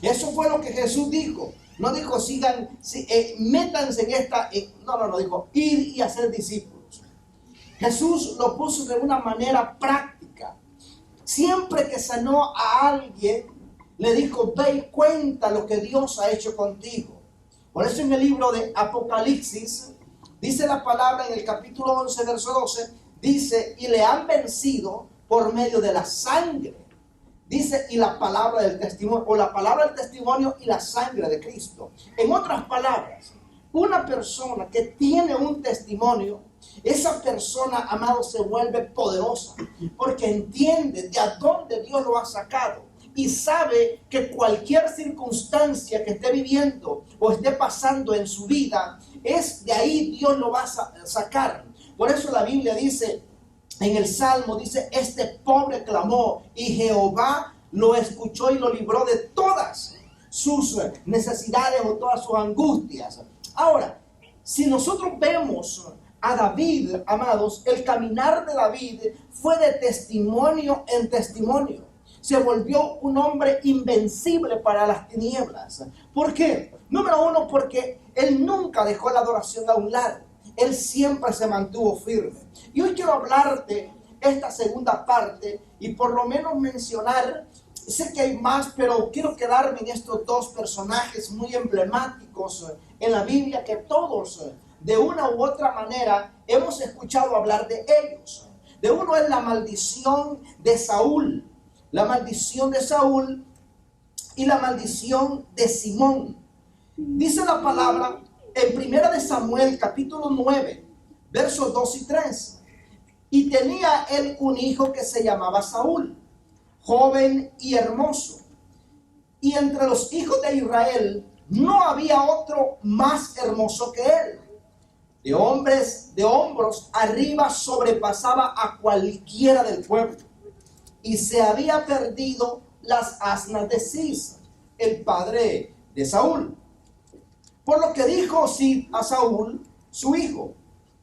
Eso fue lo que Jesús dijo. No dijo, métanse en esta. No, dijo, ir y hacer discípulos. Jesús lo puso de una manera práctica. Siempre que sanó a alguien, le dijo, ve y cuenta lo que Dios ha hecho contigo. Por eso en el libro de Apocalipsis, dice la palabra en el capítulo 11, verso 12, dice, y le han vencido por medio de la sangre. Dice, y la palabra del testimonio, o la palabra del testimonio y la sangre de Cristo. En otras palabras, una persona que tiene un testimonio, esa persona, amado, se vuelve poderosa, porque entiende de a dónde Dios lo ha sacado. Y sabe que cualquier circunstancia que esté viviendo o esté pasando en su vida, es de ahí Dios lo va a sacar. Por eso la Biblia dice, en el Salmo dice, este pobre clamó y Jehová lo escuchó y lo libró de todas sus necesidades o todas sus angustias. Ahora, si nosotros vemos a David, amados, el caminar de David fue de testimonio en testimonio. Se volvió un hombre invencible para las tinieblas. ¿Por qué? Número uno, porque él nunca dejó la adoración a un lado. Él siempre se mantuvo firme. Y hoy quiero hablarte esta segunda parte y por lo menos mencionar, sé que hay más, pero quiero quedarme en estos dos personajes muy emblemáticos en la Biblia que todos, de una u otra manera, hemos escuchado hablar de ellos. De uno es la maldición de Saúl. La maldición de Saúl y la maldición de Simón. Dice la palabra en 1 de Samuel capítulo 9, versos 2 y 3. Y tenía él un hijo que se llamaba Saúl, joven y hermoso. Y entre los hijos de Israel no había otro más hermoso que él. De hombros arriba sobrepasaba a cualquiera del pueblo. Y se había perdido las asnas de Cis, el padre de Saúl. Por lo que dijo Cis a Saúl, su hijo,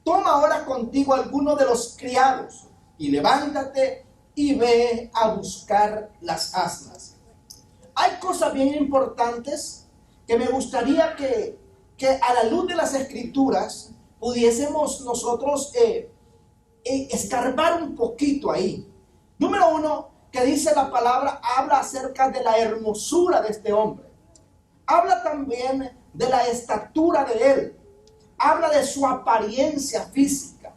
toma ahora contigo alguno de los criados y levántate y ve a buscar las asnas. Hay cosas bien importantes que me gustaría que a la luz de las escrituras pudiésemos nosotros escarbar un poquito ahí. Número uno, que dice la palabra, habla acerca de la hermosura de este hombre. Habla también de la estatura de él. Habla de su apariencia física.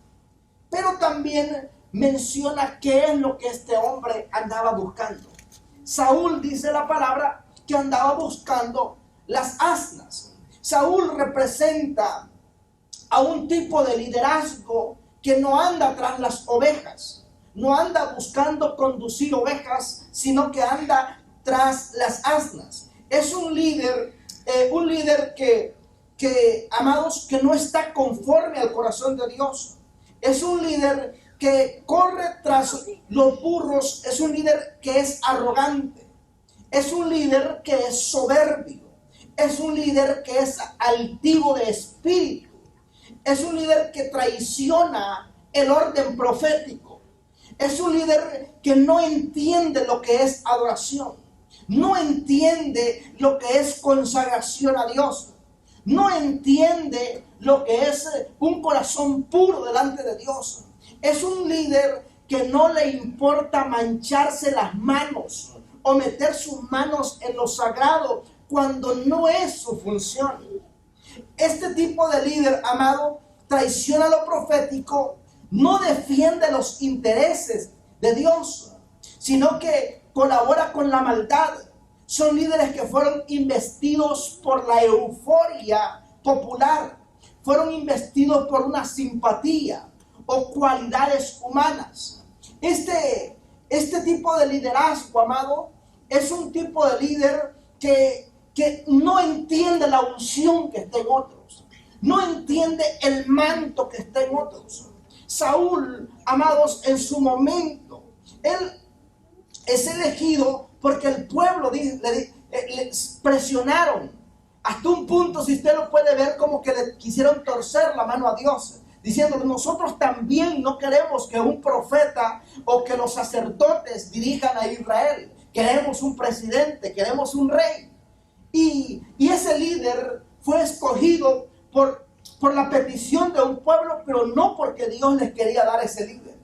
Pero también menciona qué es lo que este hombre andaba buscando. Saúl, dice la palabra, que andaba buscando las asnas. Saúl representa a un tipo de liderazgo que no anda tras las ovejas. No anda buscando conducir ovejas, sino que anda tras las asnas. Es un líder que, amados, que no está conforme al corazón de Dios. Es un líder que corre tras los burros. Es un líder que es arrogante. Es un líder que es soberbio. Es un líder que es altivo de espíritu. Es un líder que traiciona el orden profético. Es un líder que no entiende lo que es adoración. No entiende lo que es consagración a Dios. No entiende lo que es un corazón puro delante de Dios. Es un líder que no le importa mancharse las manos o meter sus manos en lo sagrado cuando no es su función. Este tipo de líder, amado, traiciona lo profético. No defiende los intereses de Dios, sino que colabora con la maldad. Son líderes que fueron investidos por la euforia popular. Fueron investidos por una simpatía o cualidades humanas. Este tipo de liderazgo, amado, es un tipo de líder que no entiende la unción que está en otros. No entiende el manto que está en otros. Saúl, amados, en su momento, él es elegido porque el pueblo le presionaron. Hasta un punto, si usted lo puede ver, como que le quisieron torcer la mano a Dios, diciendo que nosotros también no queremos que un profeta o que los sacerdotes dirijan a Israel. Queremos un presidente, queremos un rey. Y ese líder fue escogido por la petición de un pueblo, pero no porque Dios les quería dar ese líder.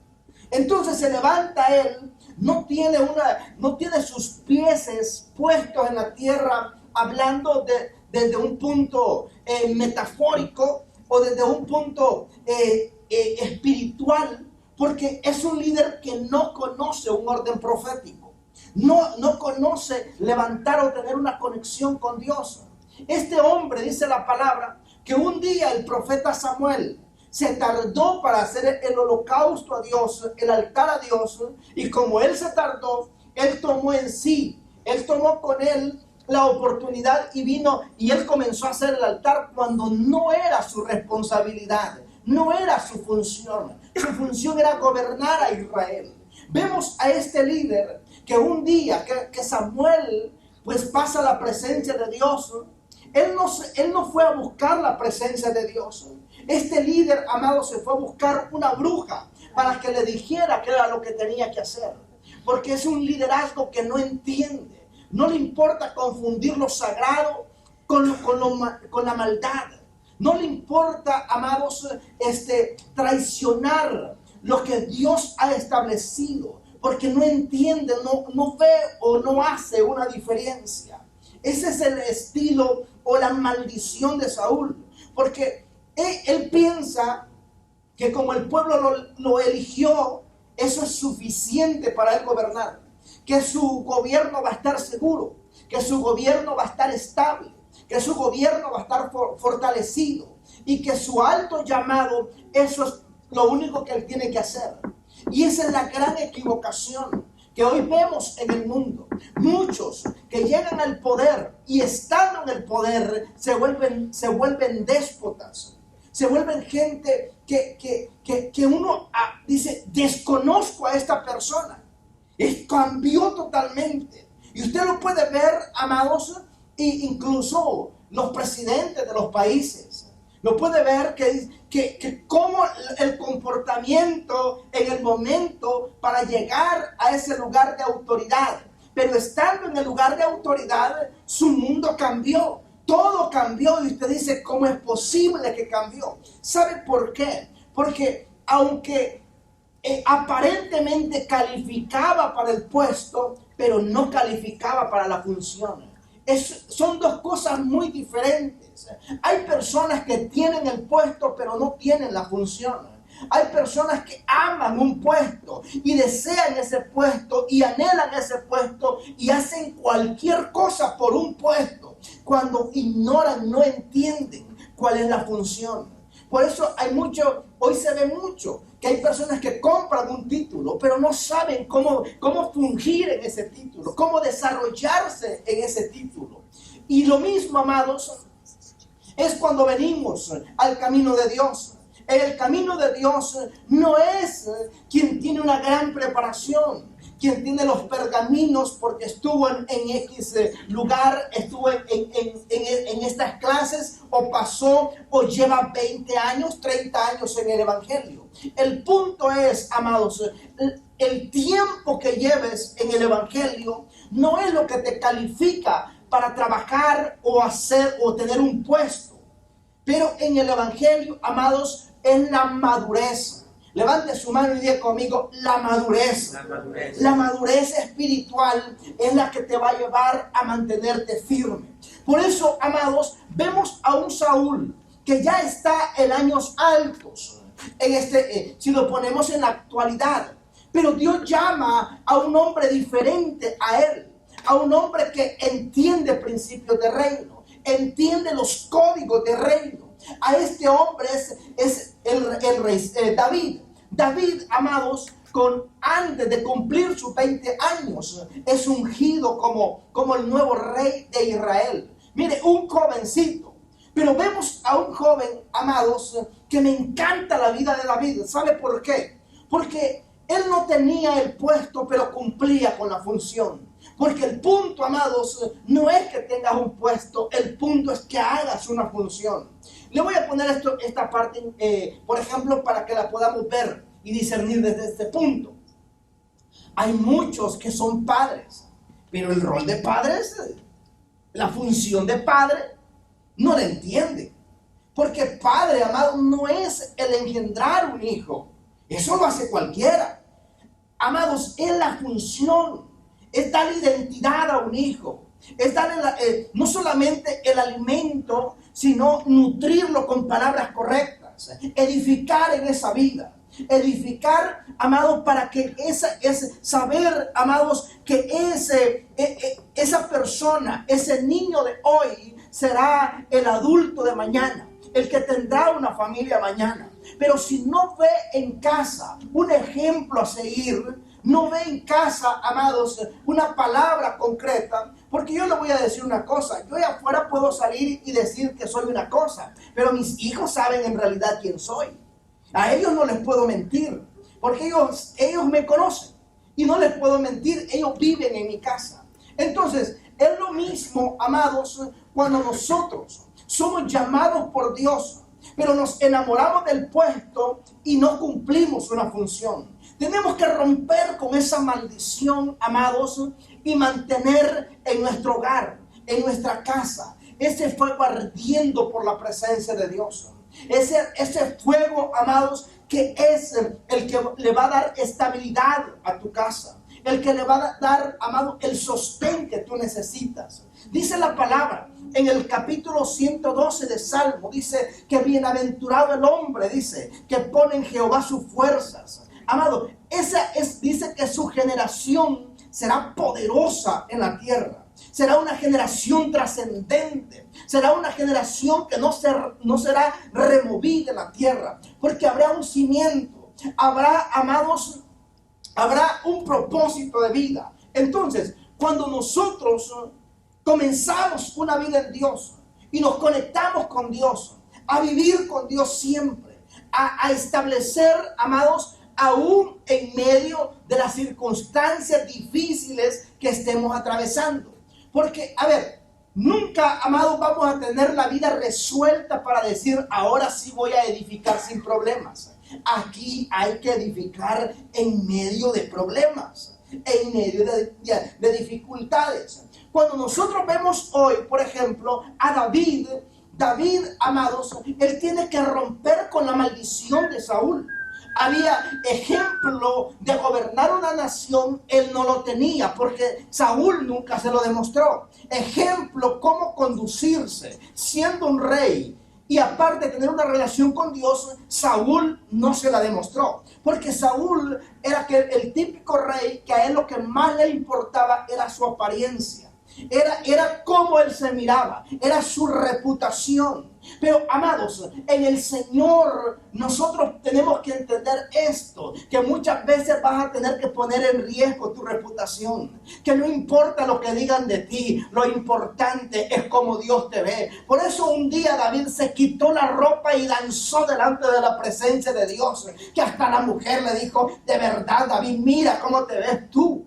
Entonces se levanta él, no tiene sus pies puestos en la tierra, hablando desde un punto metafórico o desde un punto espiritual, porque es un líder que no conoce un orden profético, no conoce levantar o tener una conexión con Dios. Este hombre, dice la palabra, que un día el profeta Samuel se tardó para hacer el holocausto a Dios, el altar a Dios, y como él se tardó, él tomó con él la oportunidad y vino y él comenzó a hacer el altar cuando no era su responsabilidad, no era su función. Su función era gobernar a Israel. Vemos a este líder que un día que Samuel pues pasa la presencia de Dios, él no fue a buscar la presencia de Dios. Este líder, amado, se fue a buscar una bruja para que le dijera qué era lo que tenía que hacer. Porque es un liderazgo que no entiende. No le importa confundir lo sagrado con la maldad. No le importa, amados, traicionar lo que Dios ha establecido. Porque no entiende, no ve o no hace una diferencia. Ese es el estilo o la maldición de Saúl. Porque él piensa que como el pueblo lo eligió, eso es suficiente para él gobernar. Que su gobierno va a estar seguro, que su gobierno va a estar estable, que su gobierno va a estar fortalecido y que su alto llamado, eso es lo único que él tiene que hacer. Y esa es la gran equivocación que hoy vemos en el mundo. Muchos que llegan al poder y estando en el poder se vuelven déspotas. Se vuelven gente que uno dice, desconozco a esta persona. Cambió totalmente. Y usted lo puede ver, amados, incluso los presidentes de los países. Lo puede ver que cómo el comportamiento en el momento para llegar a ese lugar de autoridad. Pero estando en el lugar de autoridad, su mundo cambió. Todo cambió y usted dice, ¿cómo es posible que cambió? ¿Sabe por qué? Porque aunque aparentemente calificaba para el puesto, pero no calificaba para la función. Son dos cosas muy diferentes. Hay personas que tienen el puesto, pero no tienen la función. Hay personas que aman un puesto y desean ese puesto y anhelan ese puesto y hacen cualquier cosa por un puesto, cuando ignoran, no entienden cuál es la función. Por eso hoy se ve mucho, que hay personas que compran un título, pero no saben cómo fungir en ese título, cómo desarrollarse en ese título. Y lo mismo, amados, es cuando venimos al camino de Dios. El camino de Dios no es quien tiene una gran preparación, quien tiene los pergaminos porque estuvo en X lugar, estuvo en estas clases, o pasó o lleva 20 años, 30 años en el Evangelio. El punto es, amados, el tiempo que lleves en el Evangelio no es lo que te califica para trabajar o hacer o tener un puesto. Pero en el Evangelio, amados, es la madurez. Levante su mano y diga conmigo, la madurez. La madurez espiritual es la que te va a llevar a mantenerte firme. Por eso, amados, vemos a un Saúl que ya está en años altos. Si lo ponemos en la actualidad. Pero Dios llama a un hombre diferente a él. A un hombre que entiende principios de reino. Entiende los códigos de reino. A este hombre es el rey David. David, amados, antes de cumplir sus 20 años, es ungido como el nuevo rey de Israel. Mire, un jovencito. Pero vemos a un joven, amados, que me encanta la vida de David. ¿Sabe por qué? Porque él no tenía el puesto, pero cumplía con la función. Porque el punto, amados, no es que tengas un puesto, el punto es que hagas una función. Le voy a poner esta parte, por ejemplo, para que la podamos ver y discernir desde este punto. Hay muchos que son padres, pero el rol de padres la función de padre, no la entiende. Porque padre, amado, no es el engendrar un hijo. Eso lo hace cualquiera. Amados, es la función, es dar identidad a un hijo. Es darle no solamente el alimento, sino nutrirlo con palabras correctas. Edificar en esa vida. Edificar, amados, para que saber, amados, que esa persona, ese niño de hoy será el adulto de mañana, el que tendrá una familia mañana. Pero si no ve en casa un ejemplo a seguir, no ve en casa, amados, una palabra concreta, porque yo le voy a decir una cosa, yo de afuera puedo salir y decir que soy una cosa, pero mis hijos saben en realidad quién soy. A ellos no les puedo mentir, porque ellos me conocen y no les puedo mentir, ellos viven en mi casa. Entonces, es lo mismo, amados, cuando nosotros somos llamados por Dios, pero nos enamoramos del puesto y no cumplimos una función. Tenemos que romper con esa maldición, amados, y mantener en nuestro hogar, en nuestra casa, ese fuego ardiendo por la presencia de Dios. Ese fuego, amados, que es el que le va a dar estabilidad a tu casa, el que le va a dar, amado, el sostén que tú necesitas. Dice la palabra en el capítulo 112 de Salmo, dice que bienaventurado el hombre, dice, que pone en Jehová sus fuerzas. Amado, dice que su generación será poderosa en la tierra. Será una generación trascendente. Será una generación que no será removida en la tierra. Porque habrá un cimiento. Habrá, amados, habrá un propósito de vida. Entonces, cuando nosotros comenzamos una vida en Dios y nos conectamos con Dios, a vivir con Dios siempre, a establecer, amados, aún en medio de las circunstancias difíciles que estemos atravesando. Porque, a ver, nunca, amados, vamos a tener la vida resuelta para decir, ahora sí voy a edificar sin problemas. Aquí hay que edificar en medio de problemas, en medio de dificultades. Cuando nosotros vemos hoy, por ejemplo, a David, amados, él tiene que romper con la maldición de Saúl. Había ejemplo de gobernar una nación, él no lo tenía porque Saúl nunca se lo demostró. Ejemplo, cómo conducirse siendo un rey y aparte de tener una relación con Dios, Saúl no se la demostró. Porque Saúl era el típico rey que a él lo que más le importaba era su apariencia. Era cómo él se miraba, era su reputación. Pero amados, en el Señor nosotros tenemos que entender esto, que muchas veces vas a tener que poner en riesgo tu reputación, que no importa lo que digan de ti, lo importante es cómo Dios te ve. Por eso un día David se quitó la ropa y danzó delante de la presencia de Dios, que hasta la mujer le dijo, de verdad David, mira cómo te ves tú.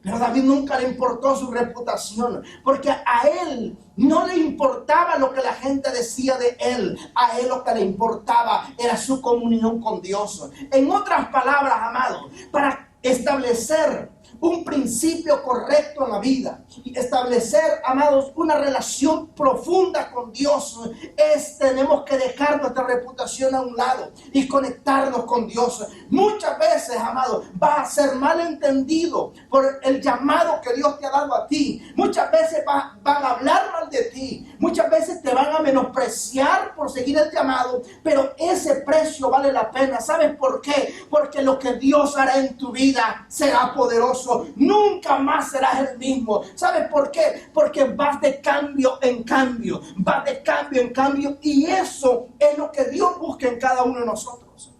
Pero a David nunca le importó su reputación, porque a él no le importaba lo que la gente decía de él. A él lo que le importaba era su comunión con Dios. En otras palabras, amados, para establecer un principio correcto en la vida y establecer, amados, una relación profunda con Dios, tenemos que dejar nuestra reputación a un lado y conectarnos con Dios. Muchas veces, amados, vas a ser mal entendido por el llamado que Dios te ha dado a ti. Muchas veces van a hablar mal de ti. Muchas veces te van a menospreciar por seguir el llamado, pero ese precio vale la pena. ¿Sabes por qué? Porque lo que Dios hará en tu vida será poderoso. Nunca más serás el mismo. ¿Sabes por qué? Porque vas de cambio en cambio. Vas de cambio en cambio. Y eso es lo que Dios busca en cada uno de nosotros.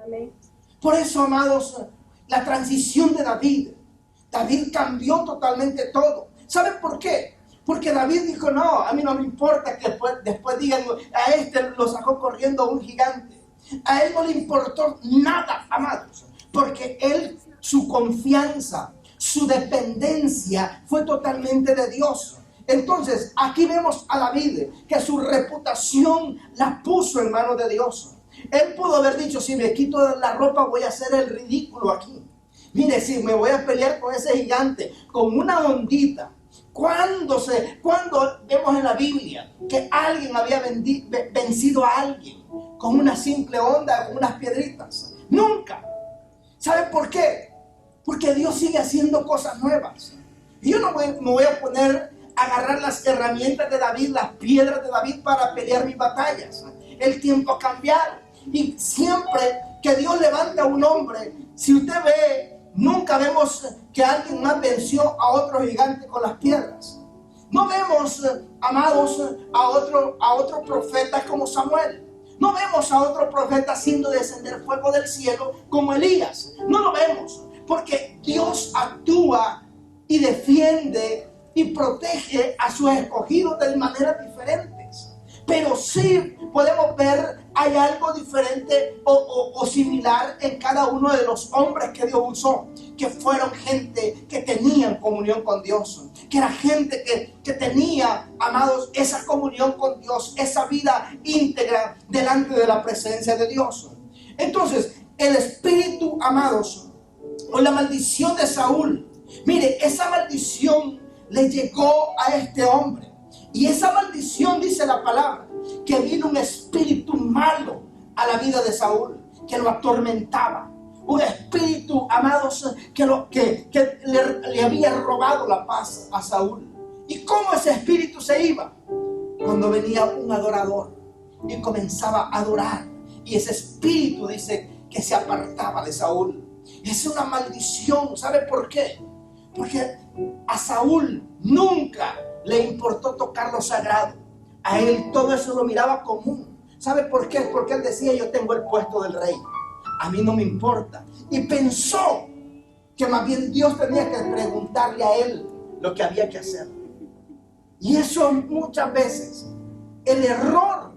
Amén. Por eso, amados, la transición de David cambió totalmente todo. ¿Sabes por qué? Porque David dijo, no, a mí no me importa que después digan, a este lo sacó corriendo un gigante. A él no le importó nada, amados. Porque él, su confianza, su dependencia fue totalmente de Dios. Entonces, aquí vemos a David que su reputación la puso en manos de Dios. Él pudo haber dicho, si me quito la ropa voy a hacer el ridículo aquí. Mire, si me voy a pelear con ese gigante, con una ondita, ¿Cuándo vemos en la Biblia que alguien había vencido a alguien con una simple onda, con unas piedritas? Nunca. ¿Saben por qué? Porque Dios sigue haciendo cosas nuevas. Y yo no me voy a poner a agarrar las herramientas de David, las piedras de David para pelear mis batallas. El tiempo ha cambiado. Y siempre que Dios levanta a un hombre, si usted ve, nunca vemos que alguien más venció a otro gigante con las piedras. No vemos, amados, a otro profeta como Samuel. No vemos a otro profeta haciendo descender fuego del cielo como Elías. No lo vemos, porque Dios actúa y defiende y protege a sus escogidos de maneras diferentes. Pero sí podemos ver, hay algo diferente o similar en cada uno de los hombres que Dios usó, que fueron gente que tenían comunión con Dios, que era gente que tenía, amados, esa comunión con Dios, esa vida íntegra delante de la presencia de Dios. Entonces, el espíritu, amados, o la maldición de Saúl, mire, esa maldición le llegó a este hombre. Y esa maldición, dice la palabra, que vino un espíritu malo a la vida de Saúl, que lo atormentaba. Un espíritu, amados, que le había robado la paz a Saúl. ¿Y cómo ese espíritu se iba? Cuando venía un adorador y comenzaba a adorar. Y ese espíritu dice que se apartaba de Saúl. Es una maldición. ¿Sabe por qué? Porque a Saúl nunca le importó tocar lo sagrado. A él todo eso lo miraba común. ¿Sabe por qué? Porque él decía: yo tengo el puesto del rey, a mí no me importa. Y pensó que más bien Dios tenía que preguntarle a él lo que había que hacer. Y eso muchas veces, el error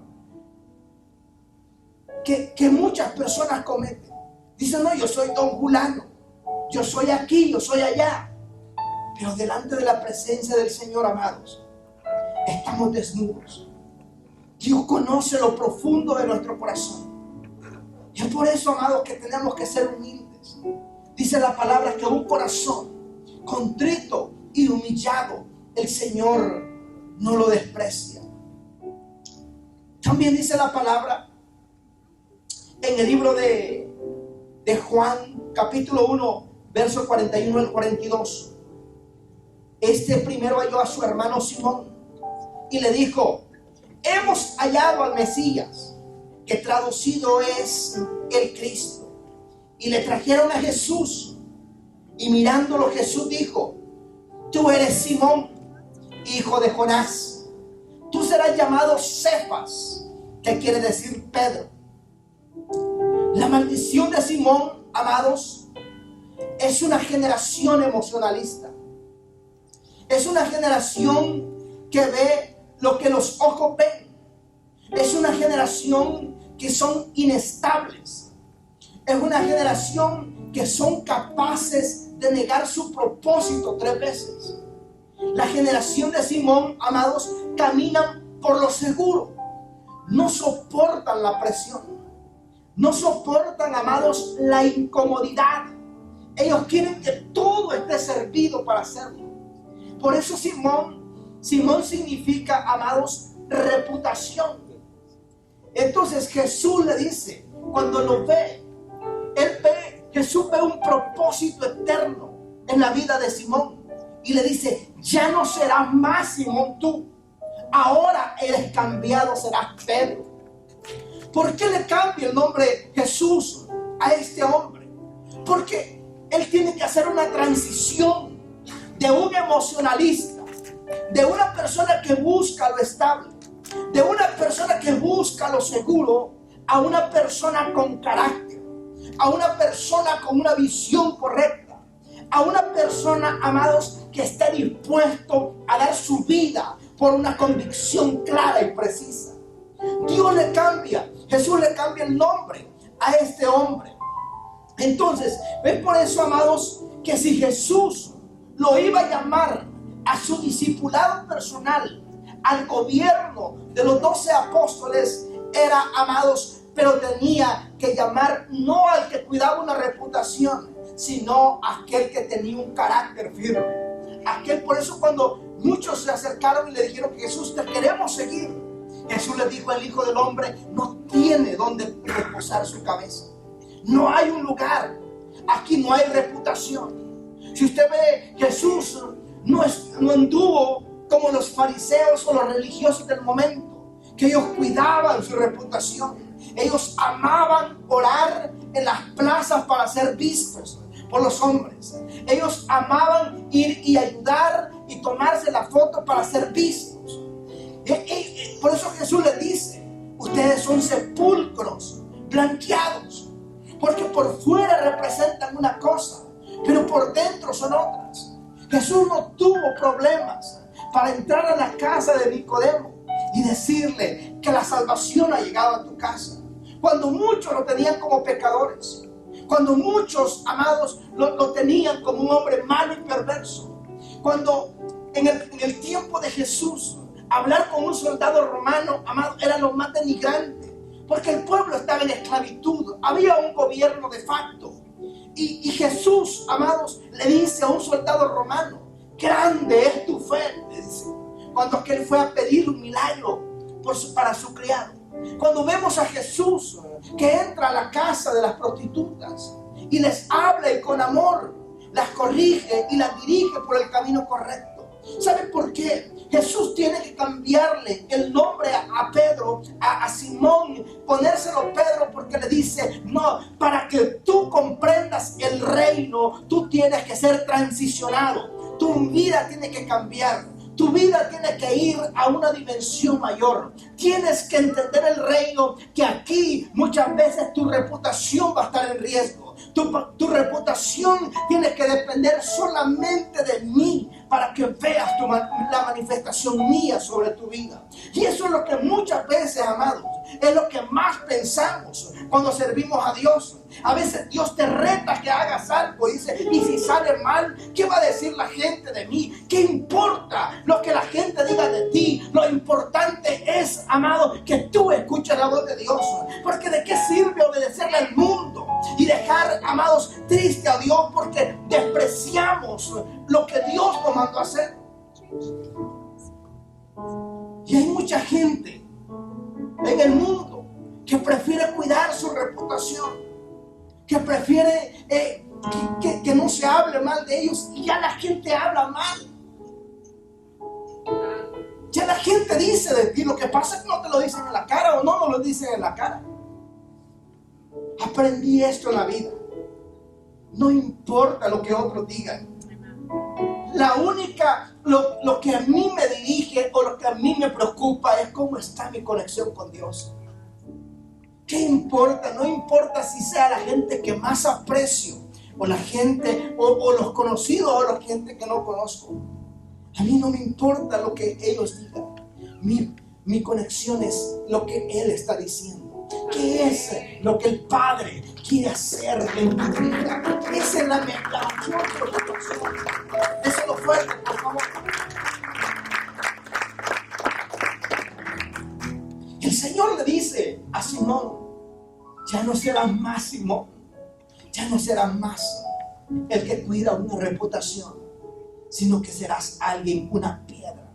que muchas personas cometen. Dicen: no, yo soy don fulano, yo soy aquí, yo soy allá. Pero delante de la presencia del Señor, amados, estamos desnudos. Dios conoce lo profundo de nuestro corazón. Y es por eso, amados, que tenemos que ser humildes. Dice la palabra que un corazón contrito y humillado, el Señor no lo desprecia. También dice la palabra en el libro de Juan, capítulo 1, verso 41 al 42. Este primero halló a su hermano Simón y le dijo: hemos hallado al Mesías, que traducido es el Cristo. Y le trajeron a Jesús, y mirándolo Jesús dijo: tú eres Simón, hijo de Jonás, tú serás llamado Cefas, que quiere decir Pedro. La maldición de Simón, amados, es una generación emocionalista. Es una generación que ve lo que los ojos ven. Es una generación que son inestables. Es una generación que son capaces de negar su propósito 3 veces. La generación de Simón, amados, caminan por lo seguro. No soportan la presión. No soportan, amados, la incomodidad. Ellos quieren que todo esté servido para hacerlo. Por eso Simón significa, amados, reputación. Entonces Jesús le dice, cuando lo ve, Jesús ve un propósito eterno en la vida de Simón. Y le dice: ya no serás más Simón tú, ahora eres cambiado, serás Pedro. ¿Por qué le cambia el nombre Jesús a este hombre? Porque él tiene que hacer una transición de un emocionalista, de una persona que busca lo estable, de una persona que busca lo seguro, a una persona con carácter, a una persona con una visión correcta, a una persona, amados, que esté dispuesto a dar su vida por una convicción clara y precisa. Dios le cambia, Jesús le cambia el nombre a este hombre. Entonces, ven por eso, amados, que si Jesús lo iba a llamar a su discipulado personal, al gobierno de los 12 apóstoles, era, amados, pero tenía que llamar no al que cuidaba una reputación, sino a aquel que tenía un carácter firme. Aquel, por eso cuando muchos se acercaron y le dijeron: Jesús, te queremos seguir. Jesús les dijo: el Hijo del Hombre no tiene donde reposar su cabeza. No hay un lugar. Aquí no hay reputación. Si usted ve, Jesús no anduvo como los fariseos o los religiosos del momento, que ellos cuidaban su reputación. Ellos amaban orar en las plazas para ser vistos por los hombres. Ellos amaban ir y ayudar y tomarse la foto para ser vistos. Por eso Jesús les dice: ustedes son sepulcros blanqueados, porque por fuera representan una cosa, pero por dentro son otras. Jesús no tuvo problemas para entrar a la casa de Nicodemo y decirle que la salvación ha llegado a tu casa, cuando muchos lo tenían como pecadores, cuando muchos, amados, lo tenían como un hombre malo y perverso. Cuando en el tiempo de Jesús, hablar con un soldado romano, amado, era lo más denigrante, porque el pueblo estaba en esclavitud, había un gobierno de facto. Y Jesús, amados, le dice a un soldado romano: grande es tu fe, le dice, cuando aquel fue a pedir un milagro para su criado. Cuando vemos a Jesús que entra a la casa de las prostitutas y les habla y con amor las corrige y las dirige por el camino correcto. ¿Saben por qué? Jesús tiene que cambiarle el nombre a Pedro, a Simón, ponérselo Pedro, porque le dice: no, para que tú comprendas el reino, tú tienes que ser transicionado. Tu vida tiene que cambiar. Tu vida tiene que ir a una dimensión mayor. Tienes que entender el reino, que aquí muchas veces tu reputación va a estar en riesgo. Tu reputación tiene que depender solamente de mí para que veas la manifestación mía sobre tu vida. Y eso es lo que muchas veces, amados, es lo que más pensamos cuando servimos a Dios. A veces Dios te reta que hagas algo y dice: y si sale mal, ¿qué va a decir la gente de mí? ¿Qué importa lo que la gente diga de ti? Lo importante es, amado, que tú escuches la voz de Dios. Porque ¿de qué sirve obedecerle al mundo y dejar, amados, triste a Dios porque despreciamos lo que Dios nos mandó a hacer? Y hay mucha gente en el mundo que prefiere cuidar su reputación, que prefiere que no se hable mal de ellos, y ya la gente habla mal. Ya la gente dice de ti. Lo que pasa es que no te lo dicen en la cara, o no lo dicen en la cara. Aprendí esto en la vida: no importa lo que otros digan. La única, lo que a mí me dirige o lo que a mí me preocupa es cómo está mi conexión con Dios. ¿Qué importa? No importa si sea la gente que más aprecio, o la gente, o los conocidos, o la gente que no conozco. A mí no me importa lo que ellos digan. Mi conexión es lo que Él está diciendo. ¿Qué es lo que el Padre quiere hacer en mi vida? Esa es la mayor preocupación. Eso es lo fuerte, por favor. El Señor le dice a Simón: ya no serás más Simón, ya no serás más el que cuida una reputación, sino que serás alguien, una piedra.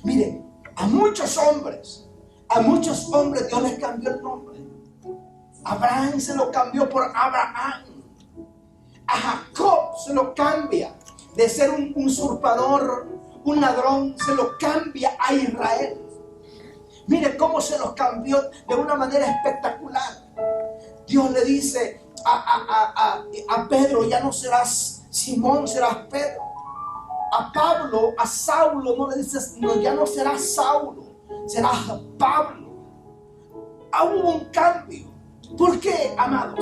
Mire, a muchos hombres Dios les cambió el nombre. Abraham se lo cambió por Abraham. A Jacob se lo cambia de ser un usurpador, un ladrón, se lo cambia a Israel. Mire cómo se los cambió de una manera espectacular. Dios le dice a Pedro: ya no serás Simón, serás Pedro. A Pablo, a Saulo, no le dices: no, ya no serás Saulo, serás Pablo. Hubo un cambio. ¿Por qué, amados?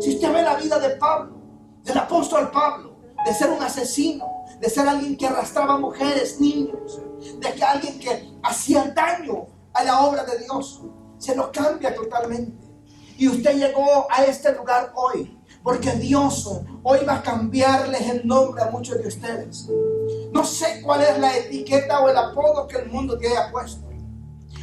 Si usted ve la vida de Pablo, del apóstol Pablo, de ser un asesino, de ser alguien que arrastraba mujeres, niños, de que alguien que hacía daño a la obra de Dios, se lo cambia totalmente. Y usted llegó a este lugar hoy porque Dios hoy va a cambiarles el nombre a muchos de ustedes. No sé cuál es la etiqueta o el apodo que el mundo te haya puesto,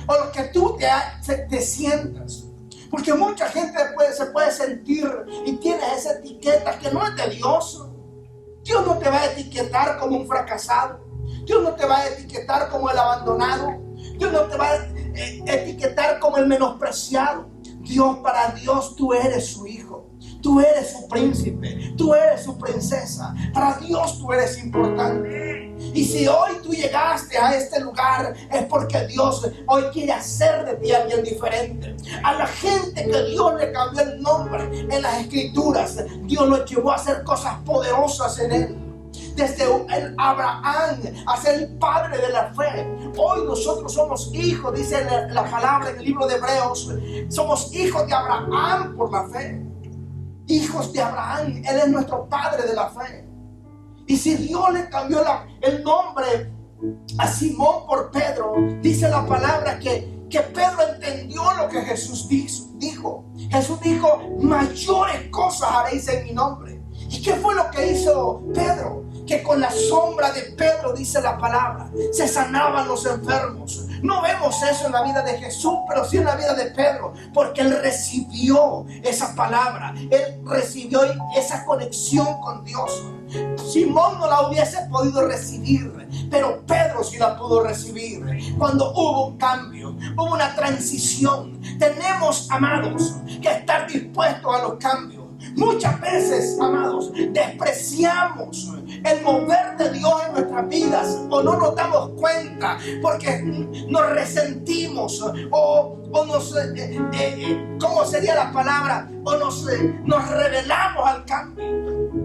o lo que tú te sientas, porque mucha gente se puede sentir y tiene esa etiqueta que no es de Dios. Dios no te va a etiquetar como un fracasado. Dios no te va a etiquetar como el abandonado. Dios no te va a etiquetar como el menospreciado. Para Dios tú eres su hijo. Tú eres su príncipe. Tú eres su princesa. Para Dios tú eres importante. Y si hoy tú llegaste a este lugar, es porque Dios hoy quiere hacer de ti alguien diferente. A la gente que Dios le cambió el nombre en las escrituras, Dios lo llevó a hacer cosas poderosas en él. Desde el Abraham a ser el padre de la fe. Hoy nosotros somos hijos, dice la palabra en el libro de Hebreos. Somos hijos de Abraham por la fe. Hijos de Abraham. Él es nuestro padre de la fe. Y si Dios le cambió el nombre a Simón por Pedro, dice la palabra que Pedro entendió lo que Jesús dijo. Jesús dijo: mayores cosas haréis en mi nombre. ¿Y qué fue lo que hizo Pedro? Que con la sombra de Pedro, dice la palabra, se sanaban los enfermos. No vemos eso en la vida de Jesús, pero sí en la vida de Pedro, porque él recibió esa palabra, él recibió esa conexión con Dios. Simón no la hubiese podido recibir, pero Pedro sí la pudo recibir. Cuando hubo un cambio, hubo una transición. Tenemos, amados, que estar dispuestos a los cambios. Muchas veces, amados, despreciamos el mover de Dios en nuestras vidas, o no nos damos cuenta porque nos resentimos o nos, ¿cómo sería la palabra? O nos rebelamos al cambio.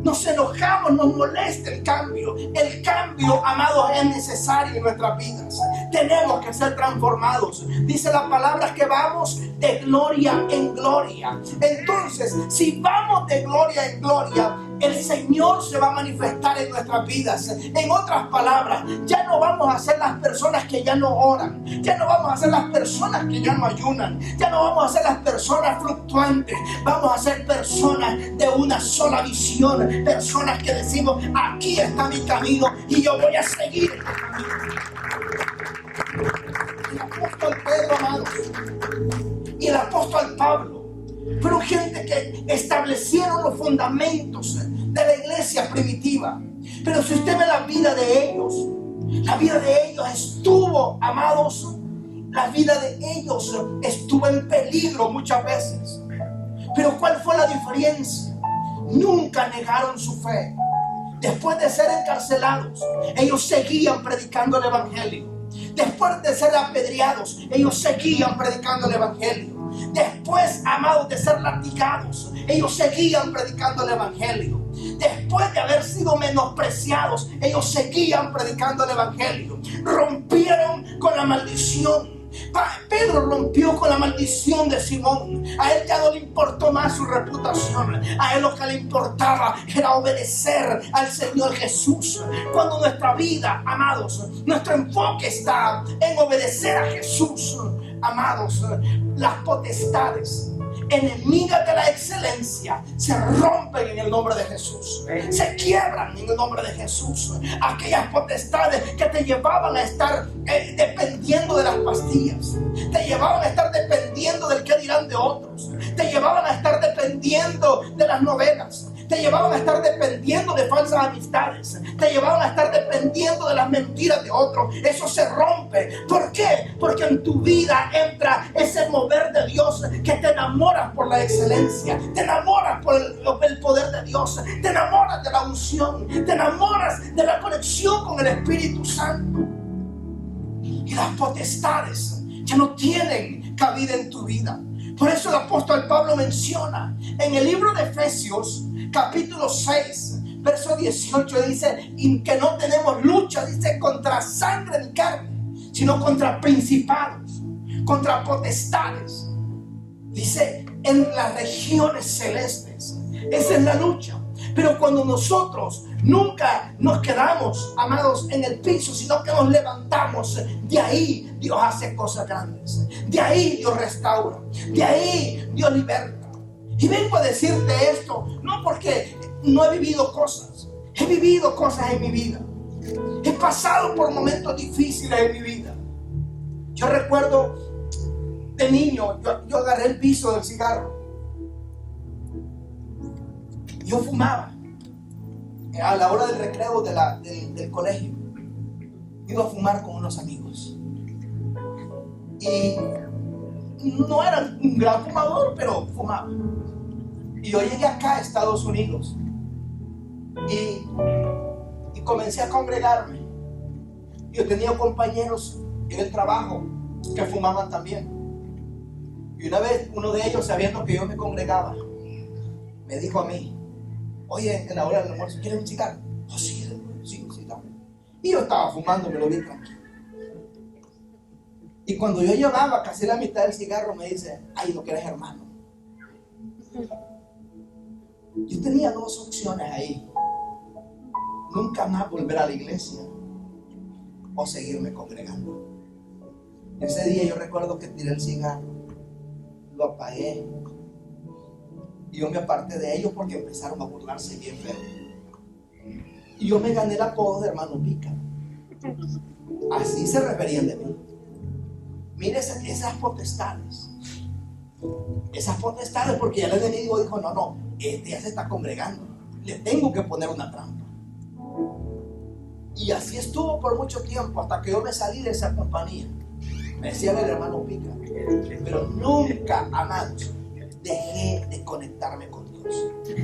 Nos enojamos, nos molesta el cambio. El cambio, amados, es necesario en nuestras vidas. Tenemos que ser transformados. Dice la palabra que vamos de gloria en gloria. Entonces, si vamos de gloria en gloria, el Señor se va a manifestar en nuestras vidas. En otras palabras, ya no vamos a ser las personas que ya no oran. Ya no vamos a ser las personas que ya no ayunan. Ya no vamos a ser las personas fluctuantes. Vamos a ser personas de una sola visión. Personas que decimos: aquí está mi camino y yo voy a seguir este camino. El apóstol Pedro, amados, y el apóstol Pablo fueron gente que establecieron los fundamentos de la iglesia primitiva. Pero si usted ve la vida de ellos estuvo, amados, la vida de ellos estuvo en peligro muchas veces. Pero ¿cuál fue la diferencia? Nunca negaron su fe. Después de ser encarcelados, ellos seguían predicando el evangelio. Después de ser apedreados, ellos seguían predicando el evangelio. Después, amados, de ser latigados, ellos seguían predicando el evangelio. Después de haber sido menospreciados, ellos seguían predicando el evangelio. Rompieron con la maldición. Pedro rompió con la maldición de Simón. A él ya no le importó más su reputación. A él lo que le importaba era obedecer al Señor Jesús. Cuando nuestra vida, amados, nuestro enfoque está en obedecer a Jesús, amados, las potestades enemigas de la excelencia se rompen en el nombre de Jesús. Se quiebran en el nombre de Jesús. Aquellas potestades que te llevaban a estar dependiendo de las pastillas, te llevaban a estar dependiendo del qué dirán de otros, te llevaban a estar dependiendo de las novelas, te llevaban a estar dependiendo de falsas amistades, te llevaban a estar dependiendo de las mentiras de otros. Eso se rompe. ¿Por qué? Porque en tu vida entra ese mover de Dios que te enamoras por la excelencia, te enamoras por el poder de Dios, te enamoras de la unción, te enamoras de la conexión con el Espíritu Santo. Y las potestades ya no tienen cabida en tu vida. Por eso el apóstol Pablo menciona en el libro de Efesios, capítulo 6, verso 18, dice: y que no tenemos lucha, dice, contra sangre ni carne, sino contra principados, contra potestades, dice, en las regiones celestes. Esa es la lucha. Pero cuando nosotros nunca nos quedamos, amados, en el piso, sino que nos levantamos, de ahí Dios hace cosas grandes. De ahí Dios restaura. De ahí Dios liberta. Y vengo a decirte esto, no porque no he vivido cosas. He vivido cosas en mi vida. He pasado por momentos difíciles en mi vida. Yo recuerdo de niño, yo agarré el vicio del cigarro. Yo fumaba a la hora del recreo del colegio. iba a fumar con unos amigos. Y no era un gran fumador, pero fumaba. Y yo llegué acá a Estados Unidos y comencé a congregarme. Yo tenía compañeros en el trabajo que fumaban también. Y una vez uno de ellos, sabiendo que yo me congregaba, me dijo a mí: oye, en la hora del almuerzo, ¿quieres un cigarro? Oh, sí, dame. Y yo estaba fumando, me lo vi tranquilo. Y cuando yo llevaba casi la mitad del cigarro, me dice: ay, ¿no quieres, hermano? Yo tenía dos opciones ahí: nunca más volver a la iglesia o seguirme congregando. Ese día yo recuerdo que tiré el cigarro, lo apagué y yo me aparté de ellos porque empezaron a burlarse bien feo. Y yo me gané el apodo de hermano Pica. Así se referían de mí. Mire esas potestades. Esas potestades, porque ya el enemigo dijo: no, este ya se está congregando, le tengo que poner una trampa. Y así estuvo por mucho tiempo, hasta que yo me salí de esa compañía. Me decían el hermano Pica. Pero nunca, amados, dejé de conectarme con Dios.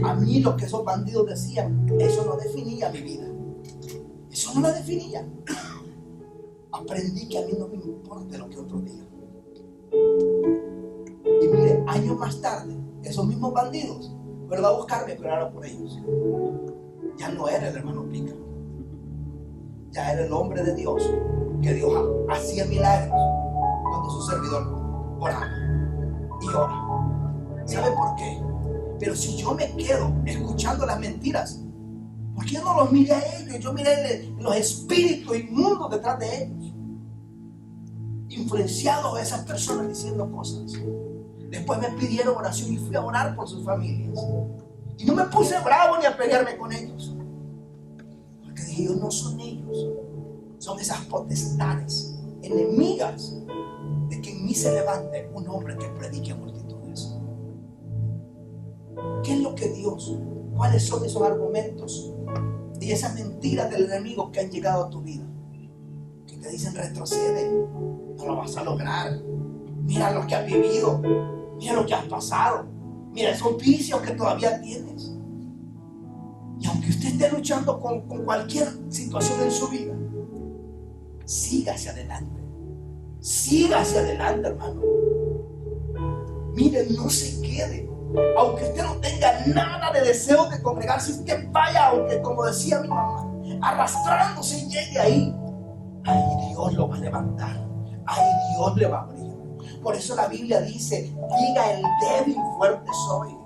A mí lo que esos bandidos decían, eso no definía mi vida. Eso no la definía. Aprendí que a mí no me importa lo que otros digan. Y mire, años más tarde, esos mismos bandidos fueron a buscarme, pero era por ellos. Ya no era el hermano Pica. Ya era el hombre de Dios, que Dios hacía milagros cuando su servidor oraba y ora. ¿Sabe por qué? Pero si yo me quedo escuchando las mentiras, ¿por qué no los miré a ellos? Yo miré los espíritus inmundos detrás de ellos, influenciados a esas personas diciendo cosas. Después me pidieron oración y fui a orar por sus familias. Y no me puse bravo ni a pelearme con ellos, porque dije: ellos no son ellos, son esas potestades enemigas de que en mí se levante un hombre que predique a multitudes. ¿Qué es lo que Dios? ¿Cuáles son esos argumentos y esas mentiras del enemigo que han llegado a tu vida? Que te dicen: retrocede, no lo vas a lograr. Mira lo que has vivido, mira lo que has pasado, mira esos vicios que todavía tienes. Y aunque usted esté luchando con cualquier situación en su vida, siga hacia adelante. Siga hacia adelante, hermano. Mire, no se quede. Aunque usted no tenga nada de deseo de congregarse, usted vaya, aunque, como decía mi mamá, arrastrándose y llegue ahí. Ay, Dios lo va a levantar. Ay, Dios le va a abrir. Por eso la Biblia dice: diga el débil, fuerte soy.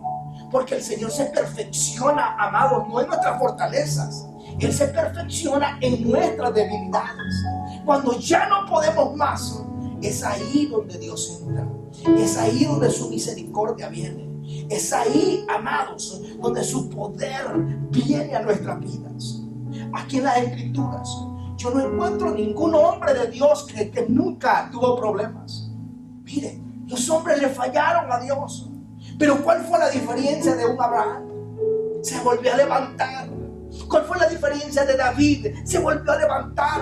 Porque el Señor se perfecciona, amados, no en nuestras fortalezas. Él se perfecciona en nuestras debilidades. Cuando ya no podemos más, es ahí donde Dios entra. Es ahí donde su misericordia viene. Es ahí, amados, donde su poder viene a nuestras vidas. Aquí en las Escrituras yo no encuentro ningún hombre de Dios que nunca tuvo problemas. Mire, los hombres le fallaron a Dios. Pero ¿cuál fue la diferencia de un Abraham? Se volvió a levantar. ¿Cuál fue la diferencia de David? Se volvió a levantar.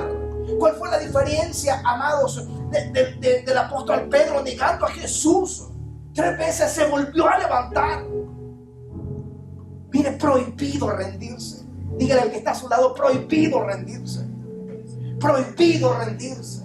¿Cuál fue la diferencia, amados, del apóstol Pedro negando a Jesús? 3 veces se volvió a levantar. Mire, prohibido rendirse. Dígale al que está a su lado: prohibido rendirse. Prohibido rendirse.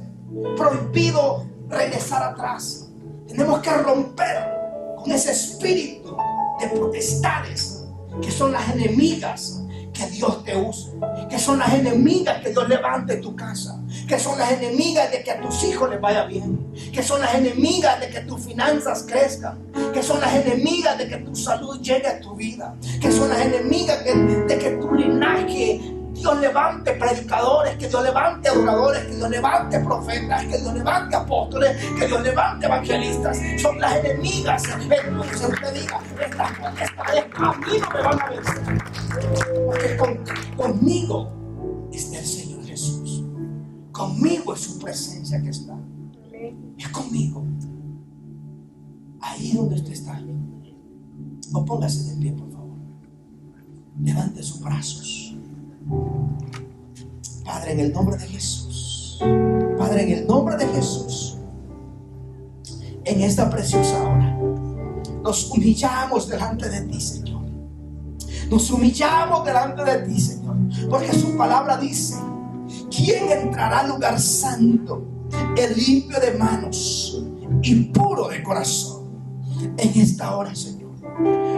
Prohibido regresar atrás. Tenemos que romper con ese espíritu de potestades que son las enemigas que Dios te use, que son las enemigas que Dios levante tu casa, que son las enemigas de que a tus hijos les vaya bien, que son las enemigas de que tus finanzas crezcan, que son las enemigas de que tu salud llegue a tu vida, que son las enemigas de que tu linaje, Dios levante predicadores, que Dios levante adoradores, que Dios levante profetas, que Dios levante apóstoles, que Dios levante evangelistas. Son las enemigas. Entonces usted diga: estas potestades a mí no me van a vencer, porque conmigo está el Señor Jesús. Conmigo es su presencia que está. Es conmigo. Ahí donde usted está. O póngase de pie, por favor. Levante sus brazos. Padre, en el nombre de Jesús, Padre, en el nombre de Jesús, en esta preciosa hora, nos humillamos delante de ti, Señor. Nos humillamos delante de ti, Señor, porque su palabra dice: ¿quién entrará al lugar santo, el limpio de manos y puro de corazón? En esta hora, Señor,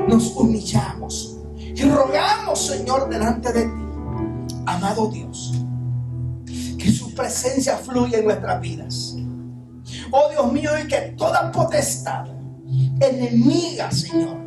nos humillamos y rogamos, Señor, delante de ti, amado Dios, que su presencia fluya en nuestras vidas. Oh Dios mío, y que toda potestad enemiga, Señor,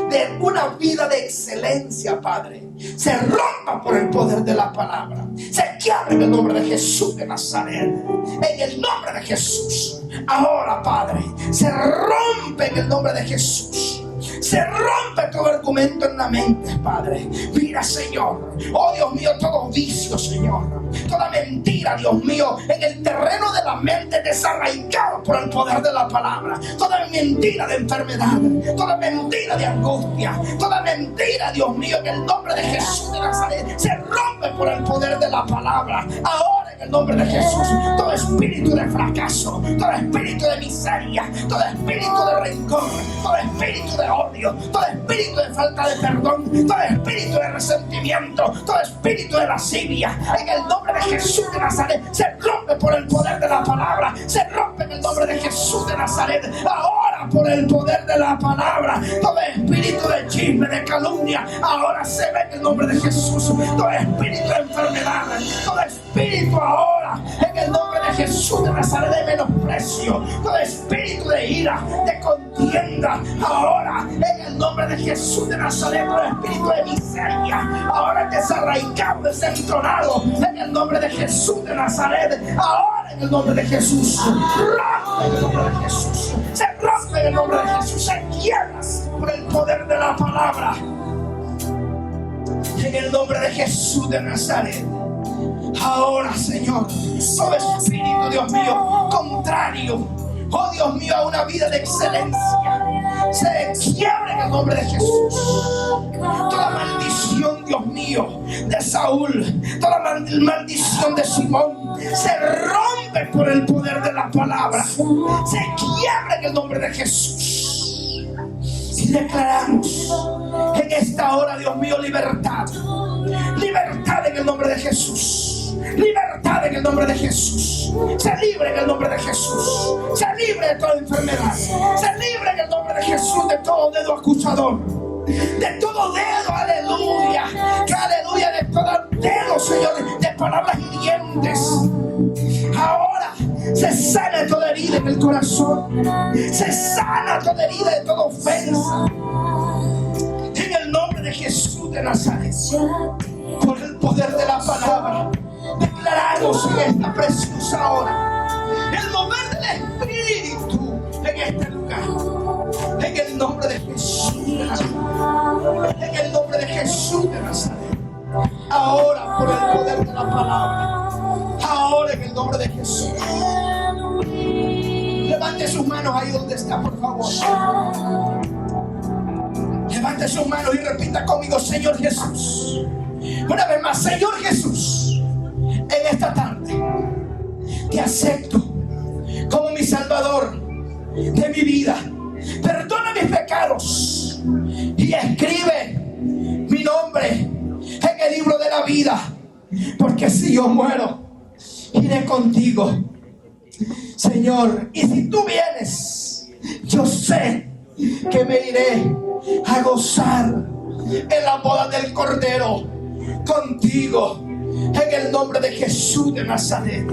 de una vida de excelencia, Padre, se rompa por el poder de la palabra. Se quiebra en el nombre de Jesús de Nazaret. En el nombre de Jesús. Ahora, Padre, se rompe en el nombre de Jesús. Se rompe todo argumento en la mente, Padre. Mira, Señor, oh Dios mío, todo vicio, Señor, toda mentira, Dios mío, en el terreno de la mente desarraigado por el poder de la palabra. Toda mentira de enfermedad, toda mentira de angustia, toda mentira, Dios mío, en el nombre de Jesús de Nazaret, se rompe por el poder de la palabra. Ahora, en el nombre de Jesús, todo espíritu de fracaso, todo espíritu de miseria, todo espíritu de rencor, todo espíritu de odio, todo espíritu de falta de perdón, todo espíritu de resentimiento, todo espíritu de lascivia, en el nombre de Jesús de Nazaret, se rompe por el poder de la palabra. Se rompe en el nombre de Jesús de Nazaret. Ahora, por el poder de la palabra, todo espíritu de chisme, de calumnia, ahora se ve en el nombre de Jesús. Todo espíritu de enfermedad, todo espíritu ahora, en el nombre de Jesús de Nazaret, de menosprecio, todo espíritu de ira, de contienda, ahora, en el nombre de Jesús de Nazaret, todo espíritu de miseria, ahora desarraigado, desentronado, en el nombre de Jesús de Nazaret, ahora, en el nombre de Jesús, rompe en el nombre de Jesús, se rompe en el nombre de Jesús, se quiebra por el poder de la palabra, en el nombre de Jesús de Nazaret. Ahora, Señor, todo espíritu, Dios mío, contrario, oh Dios mío, a una vida de excelencia, se quiebra en el nombre de Jesús. Toda maldición, Dios mío, de Saúl, toda maldición de Simón, se rompe por el poder de la palabra, se quiebra en el nombre de Jesús. Y declaramos en esta hora, Dios mío, libertad. Libertad en el nombre de Jesús. Libertad en el nombre de Jesús. Se libre en el nombre de Jesús. Se libre de toda enfermedad. Se libre en el nombre de Jesús de todo dedo acusador. De todo dedo, aleluya. Que aleluya, de todo dedo, Señor, de palabras hirientes. Ahora se sana toda herida en el corazón. Se sana toda herida de toda ofensa. En el nombre de Jesús de Nazaret. Por el poder de la palabra, declaramos en esta preciosa hora el mover del Espíritu en este lugar. En el nombre de Jesús de Nazaret. En el nombre de Jesús de Nazaret. Ahora, por el poder de la palabra. Ahora, en el nombre de Jesús. Levante sus manos ahí donde está, por favor. Levante sus manos y repita conmigo: Señor Jesús. Una vez más, Señor Jesús, en esta tarde te acepto como mi Salvador de mi vida. Perdona mis pecados y escribe mi nombre en el libro de la vida, porque si yo muero, iré contigo, Señor. Y si tú vienes, yo sé que me iré a gozar en la boda del Cordero contigo, en el nombre de Jesús de Nazaret.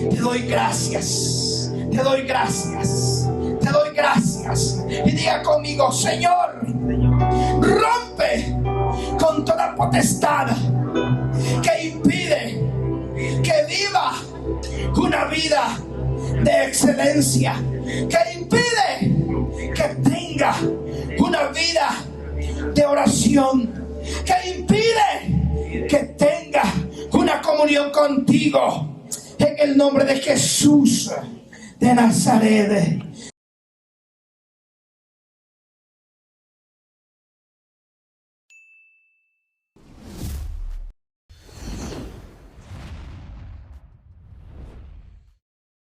Te doy gracias, te doy gracias, te doy gracias. Y diga conmigo: Señor, rompe con toda potestad que impide que viva una vida de excelencia, que impide que tenga una vida de oración, que impide que tenga una comunión contigo, en el nombre de Jesús de Nazaret.